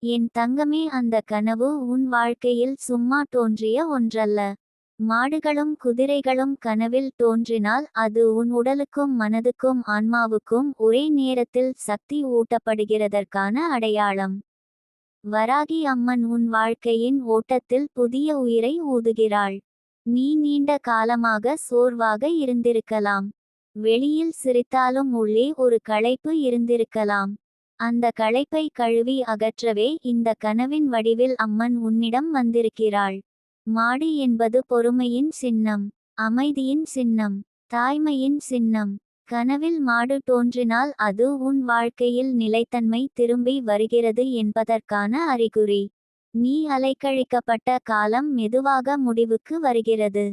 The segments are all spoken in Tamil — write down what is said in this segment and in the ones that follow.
என் தங்கமே, அந்த கனவு உன் வாழ்க்கையில் சும்மா தோன்றிய ஒன்றல்ல. மாடுகளும் குதிரைகளும் கனவில் தோன்றினால் அது உன் உடலுக்கும் மனதுக்கும் ஆன்மாவுக்கும் ஒரே நேரத்தில் சக்தி ஊட்டப்படுகிறதற்கான அடையாளம். வராகி அம்மன் உன் வாழ்க்கையின் ஓட்டத்தில் புதிய உயிரை ஊதுகிறாள். நீ நீண்ட காலமாக சோர்வாக இருந்திருக்கலாம். வெளியில் சிரித்தாலும் உள்ளே ஒரு களைப்பு இருந்திருக்கலாம். அந்த களைப்பை கழுவி அகற்றவே இந்த கனவின் வடிவில் அம்மன் உன்னிடம் வந்திருக்கிறாள். மாடு என்பது பொறுமையின் சின்னம், அமைதியின் சின்னம், தாய்மையின் சின்னம். கனவில் மாடு தோன்றினால் அது உன் வாழ்க்கையில் நிலைத்தன்மை திரும்பி வருகிறது என்பதற்கான அறிகுறி. நீ அலைக்கழிக்கப்பட்ட காலம் மெதுவாக முடிவுக்கு வருகிறது.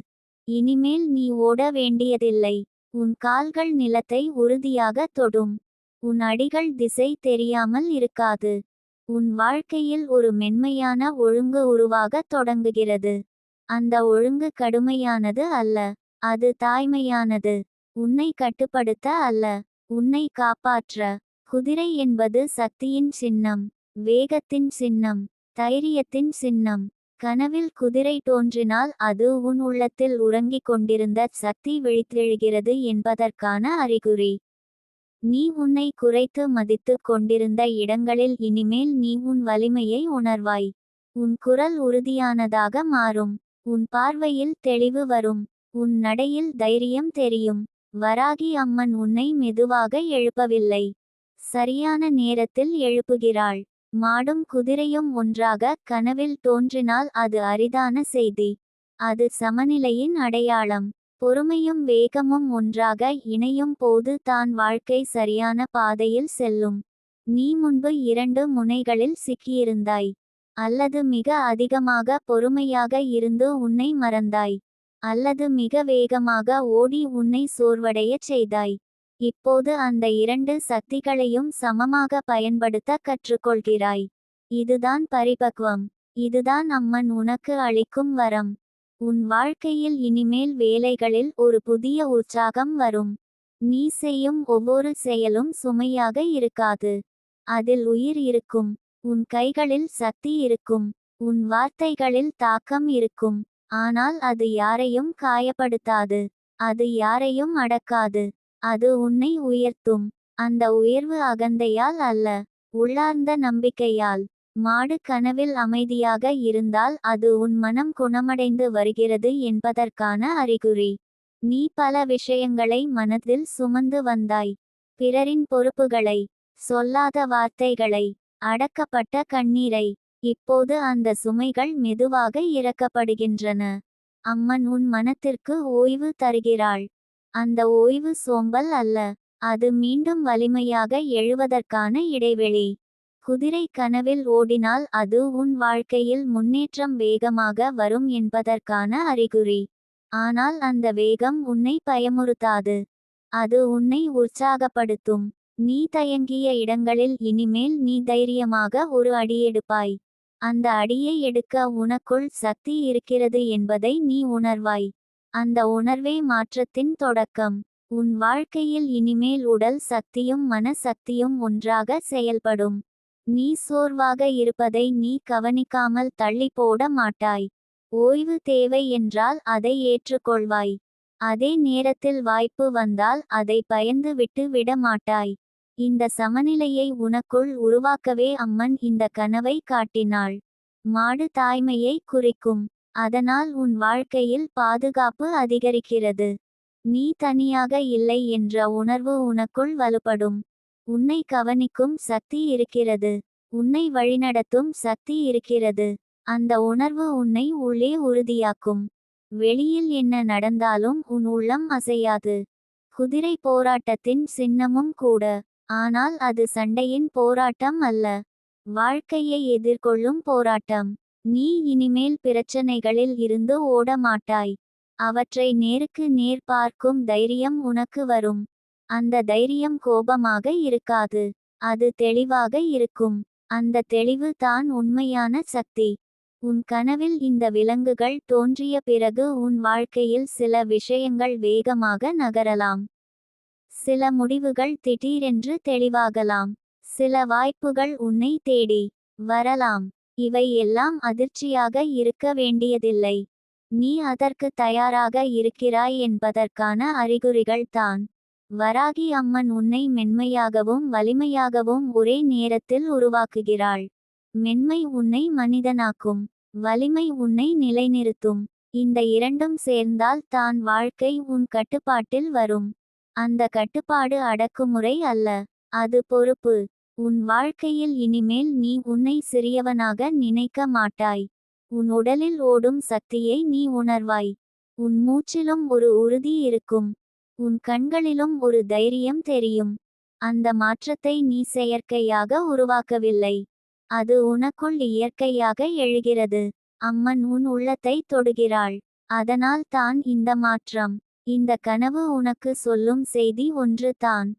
இனிமேல் நீ ஓட வேண்டியதில்லை. உன் கால்கள் நிலத்தை உறுதியாக தொடும். உன் அடிகள் திசை தெரியாமல் இருக்காது. உன் வாழ்க்கையில் ஒரு மென்மையான ஒழுங்கு உருவாகத் தொடங்குகிறது. அந்த ஒழுங்கு கடுமையானது அல்ல, அது தாய்மையானது. உன்னை கட்டுப்படுத்த அல்ல, உன்னை காப்பாற்ற. குதிரை என்பது சக்தியின் சின்னம், வேகத்தின் சின்னம், தைரியத்தின் சின்னம். கனவில் குதிரை தோன்றினால் அது உன் உள்ளத்தில் உறங்கிக் கொண்டிருந்த சக்தி விழித்தெழுகிறது என்பதற்கான அறிகுறி. நீ உன்னை குறைத்து மதித்து கொண்டிருந்த இடங்களில் இனிமேல் நீ உன் வலிமையை உணர்வாய். உன் குரல் உறுதியானதாக மாறும். உன் பார்வையில் தெளிவு வரும். உன் நடையில் தைரியம் தெரியும். வராகி அம்மன் உன்னை மெதுவாக எழுப்பவில்லை, சரியான நேரத்தில் எழுப்புகிறாள். மாடும் குதிரையும் ஒன்றாக கனவில் தோன்றினால் அது அரிதான செய்தி. அது சமநிலையின் அடையாளம். பொறுமையும் வேகமும் ஒன்றாக இணையும் போது தான் வாழ்க்கை சரியான பாதையில் செல்லும். நீ முன்பு இரண்டு முனைகளில் சிக்கியிருந்தாய். அல்லது மிக அதிகமாக பொறுமையாக இருந்து உன்னை மறந்தாய். அல்லது மிக வேகமாக ஓடி உன்னை சோர்வடையச் செய்தாய். இப்போது அந்த இரண்டு சக்திகளையும் சமமாக பயன்படுத்த கற்றுக்கொள்கிறாய். இதுதான் பரிபக்வம். இதுதான் அம்மன் உனக்கு அளிக்கும் வரம். உன் வாழ்க்கையில் இனிமேல் வேலைகளில் ஒரு புதிய உற்சாகம் வரும். நீ செய்யும் ஒவ்வொரு செயலும் சுமையாக இருக்காது. அதில் உயிர் இருக்கும். உன் கைகளில் சக்தி இருக்கும். உன் வார்த்தைகளில் தாக்கம் இருக்கும். ஆனால் அது யாரையும் காயப்படுத்தாது. அது யாரையும் அடக்காது. அது உன்னை உயர்த்தும். அந்த உயர்வு அகந்தையால் அல்ல, உள்ளார்ந்த நம்பிக்கையால். மாடு கனவில் அமைதியாக இருந்தால் அது உன் மனம் குணமடைந்து வருகிறது என்பதற்கான அறிகுறி. நீ பல விஷயங்களை மனதில் சுமந்து வந்தாய். பிறரின் பொறுப்புகளை, சொல்லாத வார்த்தைகளை, அடக்கப்பட்ட கண்ணீரை. இப்போது அந்த சுமைகள் மெதுவாக இறக்கப்படுகின்றன. அம்மன் உன் மனத்திற்கு ஓய்வு தருகிறாள். அந்த ஓய்வு சோம்பல் அல்ல, அது மீண்டும் வலிமையாக எழுவதற்கான இடைவெளி. குதிரை கனவில் ஓடினால் அது உன் வாழ்க்கையில் முன்னேற்றம் வேகமாக வரும் என்பதற்கான அறிகுறி. ஆனால் அந்த வேகம் உன்னை பயமுறுத்தாது. அது உன்னை உற்சாகப்படுத்தும். நீ தயங்கிய இடங்களில் இனிமேல் நீ தைரியமாக ஒரு அடியெடுப்பாய். அந்த அடியை எடுக்க உனக்குள் சக்தி இருக்கிறது என்பதை நீ உணர்வாய். அந்த உணர்வே மாற்றத்தின் தொடக்கம். உன் வாழ்க்கையில் இனிமேல் உடல் சக்தியும் மன சக்தியும் ஒன்றாக செயல்படும். நீ சோர்வாக இருப்பதை நீ கவனிக்காமல் தள்ளி போட மாட்டாய். ஓய்வு தேவை என்றால் அதை ஏற்றுக்கொள்வாய். அதே நேரத்தில் வாய்ப்பு வந்தால் அதை பயந்து விட்டு விட மாட்டாய். இந்த சமநிலையை உனக்குள் உருவாக்கவே அம்மன் இந்த கனவை காட்டினாள். மாடு தாய்மையை குறிக்கும். அதனால் உன் வாழ்க்கையில் பாதுகாப்பு அதிகரிக்கிறது. நீ தனியாக இல்லை என்ற உணர்வு உனக்குள் வலுப்படும். உன்னை கவனிக்கும் சக்தி இருக்கிறது. உன்னை வழிநடத்தும் சக்தி இருக்கிறது. அந்த உணர்வு உன்னை உள்ளே உறுதியாக்கும். வெளியில் என்ன நடந்தாலும் உன் உள்ளம் அசையாது. குதிரை போராட்டத்தின் சின்னமும் கூட. ஆனால் அது சண்டையின் போராட்டம் அல்ல, வாழ்க்கையை எதிர்கொள்ளும் போராட்டம். நீ இனிமேல் பிரச்சனைகளில் இருந்து ஓட மாட்டாய். அவற்றை நேருக்கு நேர் பார்க்கும் தைரியம் உனக்கு வரும். அந்த தைரியம் கோபமாக இருக்காது, அது தெளிவாக இருக்கும். அந்த தெளிவு தான் உண்மையான சக்தி. உன் கனவில் இந்த விலங்குகள் தோன்றிய பிறகு உன் வாழ்க்கையில் சில விஷயங்கள் வேகமாக நகரலாம். சில முடிவுகள் திடீரென்று தெளிவாகலாம். சில வாய்ப்புகள் உன்னை தேடி வரலாம். இவை எல்லாம் அதிர்ச்சியாக இருக்க வேண்டியதில்லை. நீ அதற்கு தயாராக இருக்கிறாய் என்பதற்கான அறிகுறிகள் தான். வராகி அம்மன் உன்னை மென்மையாகவும் வலிமையாகவும் ஒரே நேரத்தில் உருவாக்குகிறாள். மென்மை உன்னை மனிதனாக்கும். வலிமை உன்னை நிலைநிறுத்தும். இந்த இரண்டும் சேர்ந்தால் தான் வாழ்க்கை உன் கட்டுப்பாட்டில் வரும். அந்த கட்டுப்பாடு அடக்குமுறை அல்ல, அது பொறுப்பு. உன் வாழ்க்கையில் இனிமேல் நீ உன்னை சிறியவனாக நினைக்க மாட்டாய். உன் உடலில் ஓடும் சக்தியை நீ உணர்வாய். உன் மூச்சிலும் ஒரு உறுதி இருக்கும். உன் கண்களிலும் ஒரு தைரியம் தெரியும். அந்த மாற்றத்தை நீ செயற்கையாக உருவாக்கவில்லை. அது உனக்குள் இயற்கையாக எழுகிறது. அம்மன் உன் உள்ளத்தை தொடுகிறாள். அதனால் தான் இந்த மாற்றம். இந்த கனவு உனக்கு சொல்லும் செய்தி ஒன்று தான்.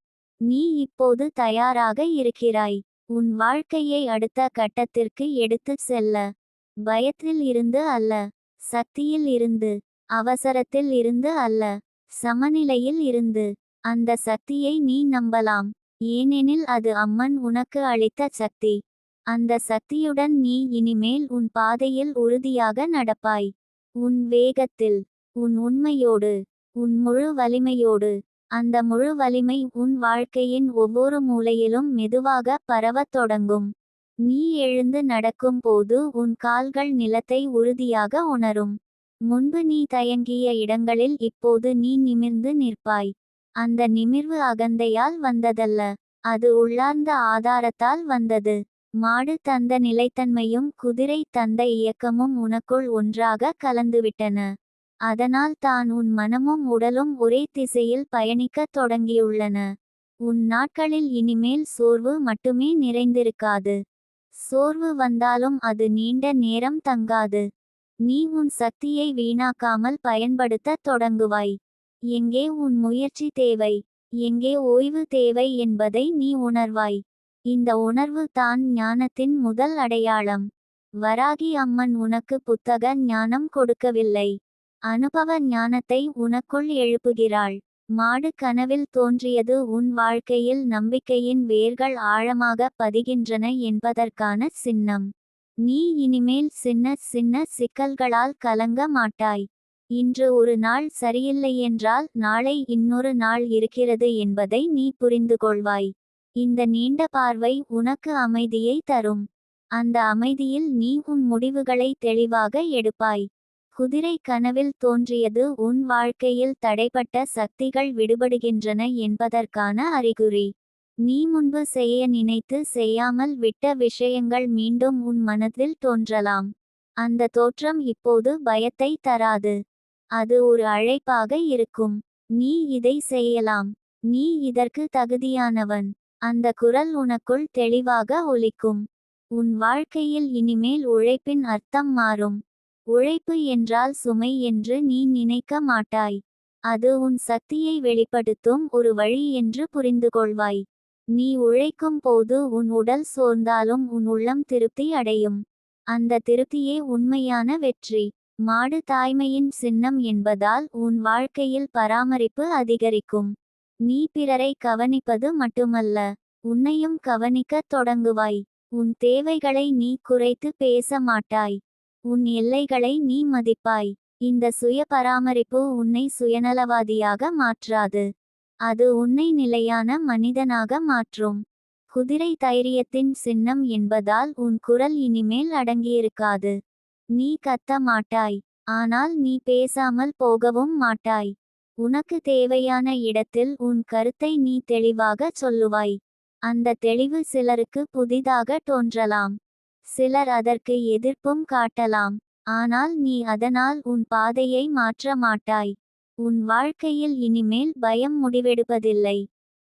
நீ இப்போது தயாராக இருக்கிறாய். உன் வாழ்க்கையை அடுத்த கட்டத்திற்கு எடுத்துச் செல்ல. பயத்தில் இருந்து அல்ல, சக்தியில் இருந்து. அவசரத்தில் இருந்து அல்ல, சமநிலையில் இருந்து. அந்த சக்தியை நீ நம்பலாம். ஏனெனில் அது அம்மன் உனக்கு அளித்த சக்தி. அந்த சக்தியுடன் நீ இனிமேல் உன் பாதையில் உறுதியாக நடப்பாய். உன் வேகத்தில், உன் உண்மையோடு, உன் முழு வலிமையோடு. அந்த முழு வலிமை உன் வாழ்க்கையின் ஒவ்வொரு மூலையிலும் மெதுவாக பரவத் தொடங்கும். நீ எழுந்து நடக்கும் போது உன் கால்கள் நிலத்தை உறுதியாக உணரும். முன்பு நீ தயங்கிய இடங்களில் இப்போது நீ நிமிர்ந்து நிற்பாய். அந்த நிமிர்வு அகந்தையால் வந்ததல்ல, அது உள்ளார்ந்த ஆதாரத்தால் வந்தது. மாடு தந்த நிலைத்தன்மையும் குதிரை தந்த இயக்கமும் உனக்குள் ஒன்றாக கலந்துவிட்டன. அதனால் தான் உன் மனமும் உடலும் ஒரே திசையில் பயணிக்கத் தொடங்கியுள்ளன. உன் நாட்களில் இனிமேல் சோர்வு மட்டுமே நிறைந்திருக்காது. சோர்வு வந்தாலும் அது நீண்ட நேரம் தங்காது. நீ உன் சக்தியை வீணாக்காமல் பயன்படுத்தத் தொடங்குவாய். எங்கே உன் முயற்சி தேவை, எங்கே ஓய்வு தேவை என்பதை நீ உணர்வாய். இந்த உணர்வு தான் ஞானத்தின் முதல் அடையாளம். வராகி அம்மன் உனக்கு புத்தக ஞானம் கொடுக்கவில்லை, அனுபவ ஞானத்தை உனக்குள் எழுப்புகிறாள். மாடு கனவில் தோன்றியது உன் வாழ்க்கையில் நம்பிக்கையின் வேர்கள் ஆழமாக பதிகின்றன என்பதற்கான சின்னம். நீ இனிமேல் சின்ன சின்ன சிக்கல்களால் கலங்க மாட்டாய். இன்று ஒரு நாள் சரியில்லையென்றால் நாளை இன்னொரு நாள் இருக்கிறது என்பதை நீ புரிந்துகொள்வாய். இந்த நீண்ட பார்வை உனக்கு அமைதியை தரும். அந்த அமைதியில் நீ உன் முடிவுகளை தெளிவாக எடுப்பாய். குதிரை கனவில் தோன்றியது உன் வாழ்க்கையில் தடைப்பட்ட சக்திகள் விடுபடுகின்றன என்பதற்கான அறிகுறி. நீ முன்பு செய்ய நினைத்து செய்யாமல் விட்ட விஷயங்கள் மீண்டும் உன் மனதில் தோன்றலாம். அந்த தோற்றம் இப்போது பயத்தை தராது. அது ஒரு அழைப்பாக இருக்கும். நீ இதை செய்யலாம். நீ இதற்கு தகுதியானவன். அந்த குரல் உனக்குள் தெளிவாக ஒலிக்கும். உன் வாழ்க்கையில் இனிமேல் உழைப்பின் அர்த்தம் மாறும். உழைப்பு என்றால் சுமை என்று நீ நினைக்க மாட்டாய். அது உன் சக்தியை வெளிப்படுத்தும் ஒரு வழி என்று புரிந்துகொள்வாய். நீ உழைக்கும் போது உன் உடல் சோர்ந்தாலும் உன் உள்ளம் திருப்தி அடையும். அந்த திருப்தியே உண்மையான வெற்றி. மாடு தாய்மையின் சின்னம் என்பதால் உன் வாழ்க்கையில் பராமரிப்பு அதிகரிக்கும். நீ பிறரை கவனிப்பது மட்டுமல்ல, உன்னையும் கவனிக்கத் தொடங்குவாய். உன் தேவைகளை நீ குறைத்து பேச மாட்டாய். உன் எல்லைகளை நீ மதிப்பாய். இந்த சுய பராமரிப்பு உன்னை சுயநலவாதியாக மாற்றாது. அது உன்னை நிலையான மனிதனாக மாற்றும். குதிரை தைரியத்தின் சின்னம் என்பதால் உன் குரல் இனிமேல் அடங்கியிருக்காது. நீ கத்த மாட்டாய், ஆனால் நீ பேசாமல் போகவும் மாட்டாய். உனக்கு தேவையான இடத்தில் உன் கருத்தை நீ தெளிவாகச் சொல்லுவாய். அந்த தெளிவு சிலருக்கு புதிதாக தோன்றலாம். சிலர் அதற்கு எதிர்ப்பும் காட்டலாம். ஆனால் நீ அதனால் உன் பாதையை மாற்ற மாட்டாய். உன் வாழ்க்கையில் இனிமேல் பயம் முடிவெடுப்பதில்லை.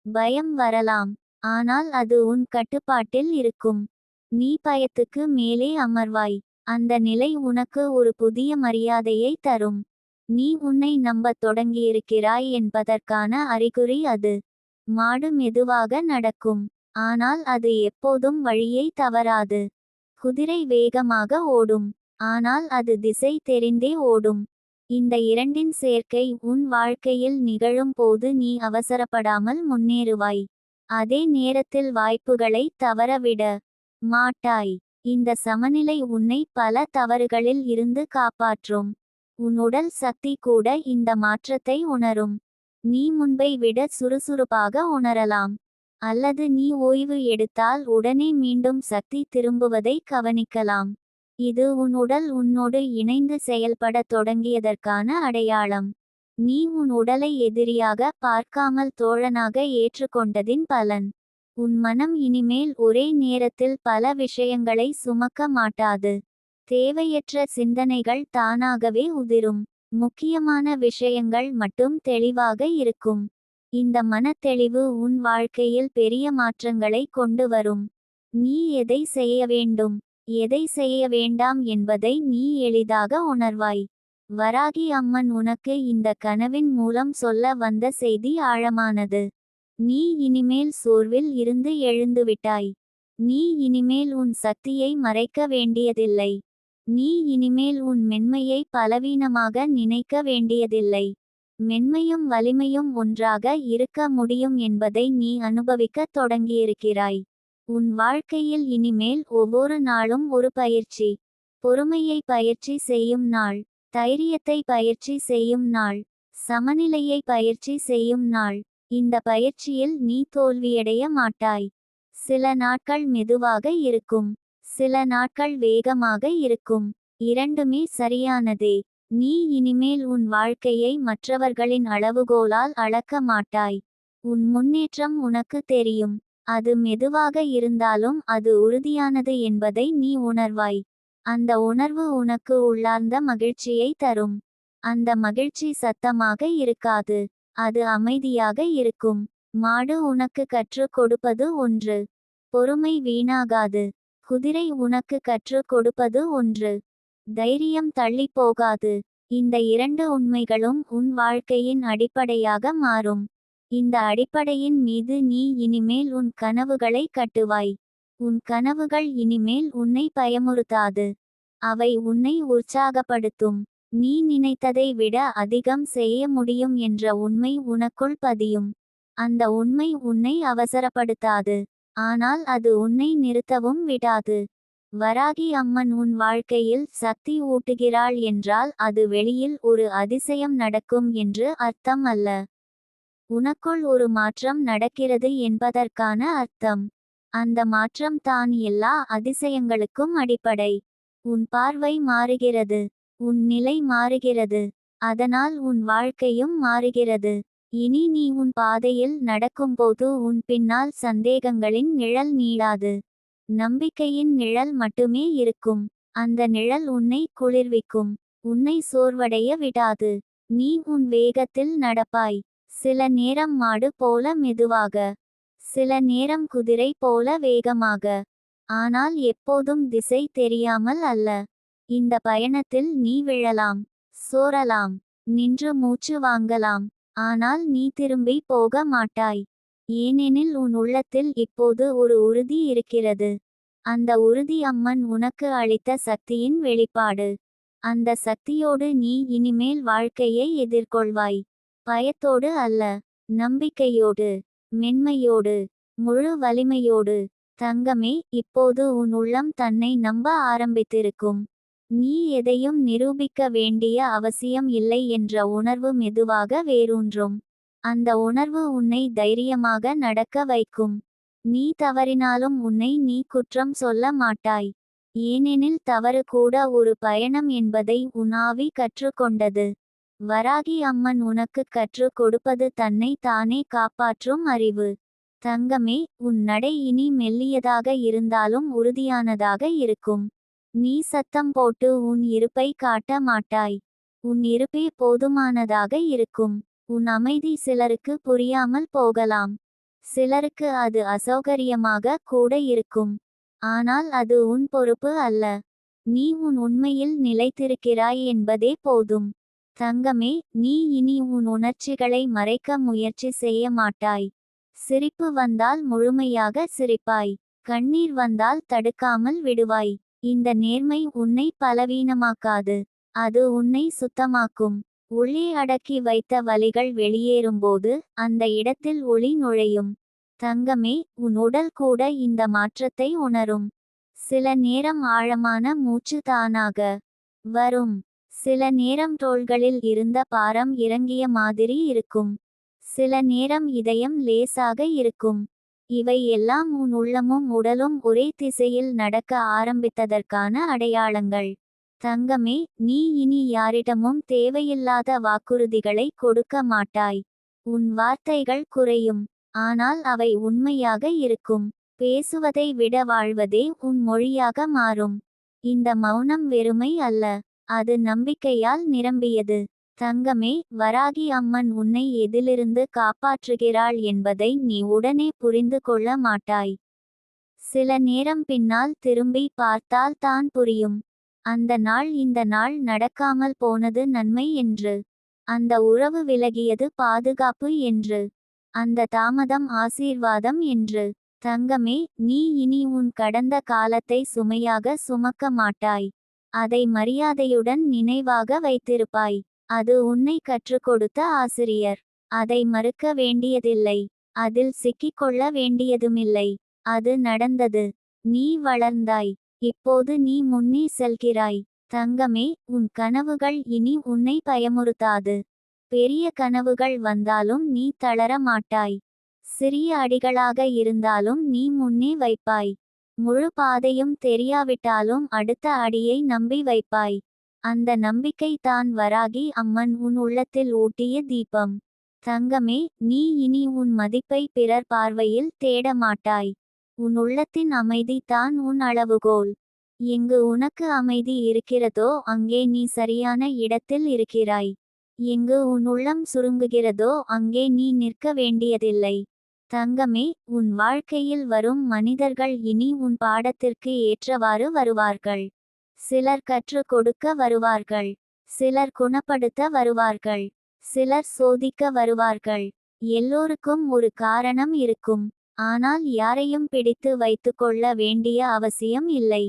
பயம் வரலாம், ஆனால் அது உன் கட்டுப்பாட்டில் இருக்கும். நீ பயத்துக்கு மேலே அமர்வாய். அந்த நிலை உனக்கு ஒரு புதிய மரியாதையை தரும். நீ உன்னை நம்பத் தொடங்கியிருக்கிறாய் என்பதற்கான அறிகுறி அது. மாடு மெதுவாக நடக்கும், ஆனால் அது எப்போதும் வழியை தவறாது. குதிரை வேகமாக ஓடும், ஆனால் அது திசை தெரிந்தே ஓடும். இந்த இரண்டின் சேர்க்கை உன் வாழ்க்கையில் நிகழும் போது நீ அவசரப்படாமல் முன்னேறுவாய். அதே நேரத்தில் வாய்ப்புகளை தவறவிட மாட்டாய். இந்த சமநிலை உன்னை பல தவறுகளில் இருந்து காப்பாற்றும். உன் உடல் சக்தி கூட இந்த மாற்றத்தை உணரும். நீ முன்பை விட சுறுசுறுப்பாக உணரலாம். அல்லது நீ ஓய்வு எடுத்தால் உடனே மீண்டும் சக்தி திரும்புவதை கவனிக்கலாம். இது உன் உடல் உன்னோடு இணைந்து செயல்படத் தொடங்கியதற்கான அடையாளம். நீ உன் உடலை எதிரியாக பார்க்காமல் தோழனாக ஏற்றுக்கொண்டதின் பலன். உன் மனம் இனிமேல் ஒரே நேரத்தில் பல விஷயங்களை சுமக்க மாட்டாது. தேவையற்ற சிந்தனைகள் தானாகவே உதிரும். முக்கியமான விஷயங்கள் மட்டும் தெளிவாக இருக்கும். இந்த மனத்தெளிவு உன் வாழ்க்கையில் பெரிய மாற்றங்களை கொண்டு வரும். நீ எதை செய்ய வேண்டும், எதை செய்ய வேண்டாம் என்பதை நீ எளிதாக உணர்வாய். வராகி அம்மன் உனக்கு இந்த கனவின் மூலம் சொல்ல வந்த செய்தி ஆழமானது. நீ இனிமேல் சோர்வில் இருந்து எழுந்துவிட்டாய். நீ இனிமேல் உன் சக்தியை மறைக்க வேண்டியதில்லை. நீ இனிமேல் உன் மென்மையை பலவீனமாக நினைக்க வேண்டியதில்லை. மென்மையும் வலிமையும் ஒன்றாக இருக்க முடியும் என்பதை நீ அனுபவிக்கத் தொடங்கியிருக்கிறாய். உன் வாழ்க்கையில் இனிமேல் ஒவ்வொரு நாளும் ஒரு பயிற்சி. பொறுமையை பயிற்சி செய்யும் நாள், தைரியத்தை பயிற்சி செய்யும் நாள், சமநிலையை பயிற்சி செய்யும் நாள். இந்த பயிற்சியில் நீ தோல்வியடைய மாட்டாய். சில நாட்கள் மெதுவாக இருக்கும், சில நாட்கள் வேகமாக இருக்கும். இரண்டுமே சரியானதே. நீ இனிமேல் உன் வாழ்க்கையை மற்றவர்களின் அளவுகோலால் அளக்க மாட்டாய். உன் முன்னேற்றம் உனக்கு தெரியும். அது மெதுவாக இருந்தாலும் அது உறுதியானது என்பதை நீ உணர்வாய். அந்த உணர்வு உனக்கு உள்ளார்ந்த மகிழ்ச்சியை தரும். அந்த மகிழ்ச்சி சத்தமாக இருக்காது, அது அமைதியாக இருக்கும். மாடு உனக்கு கற்றுக் கொடுப்பது ஒன்று, பொறுமை வீணாகாது. குதிரை உனக்கு கற்றுக் கொடுப்பது ஒன்று, தைரியம் தள்ளி போகாது. இந்த இரண்டு உண்மைகளும் உன் வாழ்க்கையின் அடிப்படையாக மாறும். இந்த அடிப்படையின் மீது நீ இனிமேல் உன் கனவுகளை கட்டுவாய். உன் கனவுகள் இனிமேல் உன்னை பயமுறுத்தாது. அவை உன்னை உற்சாகப்படுத்தும். நீ நினைத்ததை விட அதிகம் செய்ய முடியும் என்ற உண்மை உனக்குள் பதியும். அந்த உண்மை உன்னை அவசரப்படுத்தாது, ஆனால் அது உன்னை நிறுத்தவும் விடாது. வராகி அம்மன் உன் வாழ்க்கையில் சக்தி ஊட்டுகிறாள் என்றால் அது வெளியில் ஒரு அதிசயம் நடக்கும் என்று அர்த்தம் அல்ல. உனக்குள் ஒரு மாற்றம் நடக்கிறது என்பதற்கான அர்த்தம். அந்த மாற்றம் தான் எல்லா அதிசயங்களுக்கும் அடிப்படை. உன் பார்வை மாறுகிறது, உன் நிலை மாறுகிறது, அதனால் உன் வாழ்க்கையும் மாறுகிறது. இனி நீ உன் பாதையில் நடக்கும்போது உன் பின்னால் சந்தேகங்களின் நிழல் நீளாது. நம்பிக்கையின் நிழல் மட்டுமே இருக்கும். அந்த நிழல் உன்னை குளிர்விக்கும், உன்னை சோர்வடைய விடாது. நீ உன் வேகத்தில் நடப்பாய். சில நேரம் மாடு போல மெதுவாக, சில நேரம் குதிரை போல வேகமாக, ஆனால் எப்போதும் திசை தெரியாமல் அல்ல. இந்த பயணத்தில் நீ விழலாம், சோரலாம், நின்று மூச்சு வாங்கலாம், ஆனால் நீ திரும்பி போக மாட்டாய். ஏனெனில் உன் உள்ளத்தில் இப்போது ஒரு உறுதி இருக்கிறது. அந்த உறுதி அம்மன் உனக்கு அளித்த சக்தியின் வெளிப்பாடு. அந்த சக்தியோடு நீ இனிமேல் வாழ்க்கையை எதிர்கொள்வாய். பயத்தோடு அல்ல, நம்பிக்கையோடு, மென்மையோடு, முழு வலிமையோடு. தங்கமே, இப்போது உன் உள்ளம் தன்னை நம்ப ஆரம்பித்திருக்கும். நீ எதையும் நிரூபிக்க வேண்டிய அவசியம் இல்லை என்ற உணர்வு மெதுவாக வேரூன்றும். அந்த உணர்வு உன்னை தைரியமாக நடக்க வைக்கும். நீ தவறினாலும் உன்னை நீ குற்றம் சொல்ல மாட்டாய். ஏனெனில் தவறு கூட ஒரு பயணம் என்பதை உன் ஆவி கற்றுக்கொண்டது. வராகி அம்மன் உனக்கு கற்றுக் கொடுப்பது தன்னை தானே காப்பாற்றும் அறிவு. தங்கமே, உன் நடை இனி மெல்லியதாக இருந்தாலும் உறுதியானதாக இருக்கும். நீ சத்தம் போட்டு உன் இருப்பை காட்ட மாட்டாய். உன் இருப்பே போதுமானதாக இருக்கும். உன் அமைதி சிலருக்கு புரியாமல் போகலாம். சிலருக்கு அது அசௌகரியமாக கூட இருக்கும். ஆனால் அது உன் பொறுப்பு அல்ல. நீ உன் உண்மையில் நிலைத்திருக்கிறாய் என்பதே போதும். தங்கமே, நீ இனி உன் உணர்ச்சிகளை மறைக்க முயற்சி செய்ய மாட்டாய். சிரிப்பு வந்தால் முழுமையாக சிரிப்பாய். கண்ணீர் வந்தால் தடுக்காமல் விடுவாய். இந்த நேர்மை உன்னை பலவீனமாக்காது, அது உன்னை சுத்தமாக்கும். உள்ளே அடக்கி வைத்த வலிகள் வெளியேறும்போது அந்த இடத்தில் ஒளி நுழையும். தங்கமே, உன் உடல் கூட இந்த மாற்றத்தை உணரும். சில நேரம் ஆழமான மூச்சு தானாக வரும். சில நேரம் தோள்களில் இருந்த பாரம் இறங்கிய மாதிரி இருக்கும். சில நேரம் இதயம் லேசாக இருக்கும். இவை எல்லாம் உன் உள்ளமும் உடலும் ஒரே திசையில் நடக்க ஆரம்பித்ததற்கான அடையாளங்கள். தங்கமே, நீ இனி யாரிடமும் தேவையில்லாத வாக்குறுதிகளை கொடுக்க மாட்டாய். உன் வார்த்தைகள் குறையும், ஆனால் அவை உண்மையாக இருக்கும். பேசுவதை விட வாழ்வதே உன் மொழியாக மாறும். இந்த மௌனம் வெறுமை அல்ல, அது நம்பிக்கையால் நிரம்பியது. தங்கமே, வராகி அம்மன் உன்னை எதிலிருந்து காப்பாற்றுகிறாள் என்பதை நீ உடனே புரிந்து கொள்ள மாட்டாய். சில நேரம் பின்னால் திரும்பி பார்த்தால் தான் புரியும். அந்த நாள் இந்த நாள் நடக்காமல் போனது நன்மை என்று. அந்த உறவு விலகியது பாதுகாப்பு என்று. அந்த தாமதம் ஆசீர்வாதம் என்று. தங்கமே, நீ இனி உன் கடந்த காலத்தை சுமையாக சுமக்க மாட்டாய். அதை மரியாதையுடன் நினைவாக வைத்திருப்பாய். அது உன்னை கற்றுக் கொடுத்த ஆசிரியர். அதை மறுக்க வேண்டியதில்லை. அதில் சிக்கிக்கொள்ள வேண்டியதுமில்லை. அது நடந்தது. நீ வளர்ந்தாய். இப்போது நீ முன்னே செல்கிறாய். தங்கமே, உன் கனவுகள் இனி உன்னை பயமுறுத்தாது. பெரிய கனவுகள் வந்தாலும் நீ தளர மாட்டாய். சிறிய அடிகளாக இருந்தாலும் நீ முன்னே வைப்பாய். முழு பாதையும் தெரியாவிட்டாலும் அடுத்த அடியை நம்பி வைப்பாய். அந்த நம்பிக்கை தான் வராகி அம்மன் உன் உள்ளத்தில் ஊட்டிய தீபம். தங்கமே, நீ இனி உன் மதிப்பை பிறர் பார்வையில் தேட மாட்டாய். உன் உள்ளத்தின் அமைதி தான் உன் அளவுகோல். எங்கு உனக்கு அமைதி இருக்கிறதோ அங்கே நீ சரியான இடத்தில் இருக்கிறாய். எங்கு உன் உள்ளம் சுருங்குகிறதோ அங்கே நீ நிற்க வேண்டியதில்லை. தங்கமே, உன் வாழ்க்கையில் வரும் மனிதர்கள் இனி உன் பாடத்திற்கு ஏற்றவாறு வருவார்கள். சிலர் கற்றுக் கொடுக்க வருவார்கள். சிலர் குணப்படுத்த வருவார்கள். சிலர் சோதிக்க வருவார்கள். எல்லோருக்கும் ஒரு காரணம் இருக்கும். ஆனால் யாரையும் பிடித்து வைத்துக்கொள்ள வேண்டிய அவசியம் இல்லை.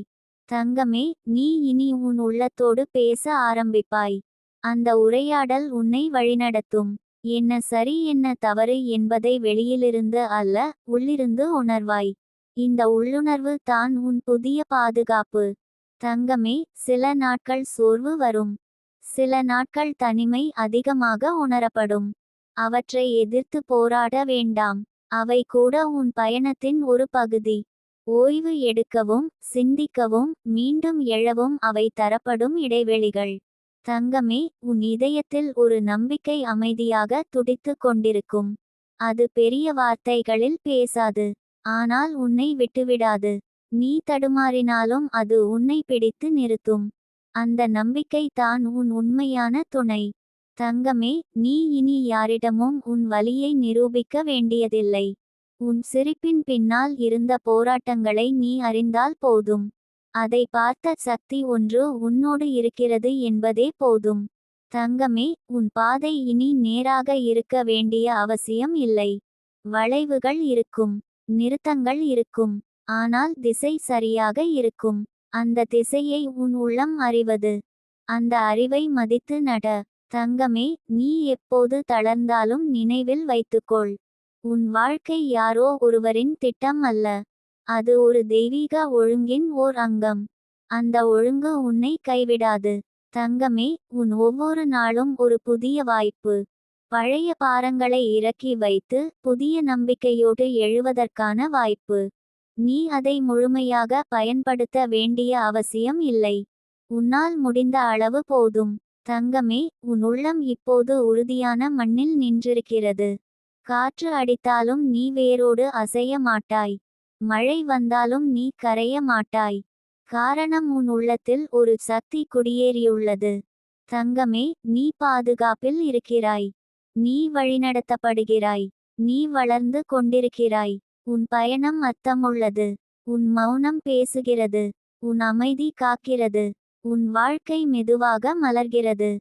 தங்கமே, நீ இனி உன் உள்ளத்தோடு பேச ஆரம்பிப்பாய். அந்த உரையாடல் உன்னை வழிநடத்தும். என்ன சரி என்ன தவறு என்பதை வெளியிலிருந்து அல்ல, உள்ளிருந்து உணர்வாய். இந்த உள்ளுணர்வு தான் உன் புதிய பாதுகாப்பு. தங்கமே, சில நாட்கள் சோர்வு வரும். சில நாட்கள் தனிமை அதிகமாக உணரப்படும். அவற்றை எதிர்த்து போராட வேண்டாம். அவை கூட உன் பயணத்தின் ஒரு பகுதி. ஓய்வு எடுக்கவும், சிந்திக்கவும், மீண்டும் எழவும் அவை தரப்படும் இடைவெளிகள். தங்கமே, உன் இதயத்தில் ஒரு நம்பிக்கை அமைதியாக துடித்து கொண்டிருக்கும். அது பெரிய வார்த்தைகளில் பேசாது, ஆனால் உன்னை விட்டுவிடாது. நீ தடுமாறினாலும் அது உன்னை பிடித்து நிறுத்தும். அந்த நம்பிக்கை தான் உன் உண்மையான துணை. தங்கமே, நீ இனி யாரிடமும் உன் வலியை நிரூபிக்க வேண்டியதில்லை. உன் சிரிப்பின் பின்னால் இருந்த போராட்டங்களை நீ அறிந்தால் போதும். அதை பார்த்த சக்தி ஒன்று உன்னோடு இருக்கிறது என்பதே போதும். தங்கமே, உன் பாதை இனி நேராக இருக்க வேண்டிய அவசியம் இல்லை. வளைவுகள் இருக்கும், நிறுத்தங்கள் இருக்கும், ஆனால் திசை சரியாக இருக்கும். அந்த திசையை உன் உள்ளம் அறிவது. அந்த அறிவை மதித்து நட. தங்கமே, நீ எப்போது தளர்ந்தாலும் நினைவில் வைத்துக்கொள். உன் வாழ்க்கை யாரோ ஒருவரின் திட்டம் அல்ல. அது ஒரு தெய்வீக ஒழுங்கின் ஓர் அங்கம். அந்த ஒழுங்கு உன்னை கைவிடாது. தங்கமே, உன் ஒவ்வொரு நாளும் ஒரு புதிய வாய்ப்பு. பழைய பாரங்களை இறக்கி வைத்து புதிய நம்பிக்கையோடு எழுவதற்கான வாய்ப்பு. நீ அதை முழுமையாக பயன்படுத்த வேண்டிய அவசியம் இல்லை. உன்னால் முடிந்த அளவு போதும். தங்கமே, உன் உள்ளம் இப்போது உறுதியான மண்ணில் நின்றிருக்கிறது. காற்று அடித்தாலும் நீ வேரோடு அசைய மாட்டாய். மழை வந்தாலும் நீ கரைய மாட்டாய். காரணம், உன் உள்ளத்தில் ஒரு சக்தி குடியேறியுள்ளது. தங்கமே, நீ பாதுகாப்பில் இருக்கிறாய். நீ வழிநடத்தப்படுகிறாய். நீ வளர்ந்து கொண்டிருக்கிறாய். உன் பயணம் அர்த்தமுள்ளது. உன் மௌனம் பேசுகிறது. உன் அமைதி காக்கிறது. உன் வாழ்க்கை மெதுவாக மலர்கிறது.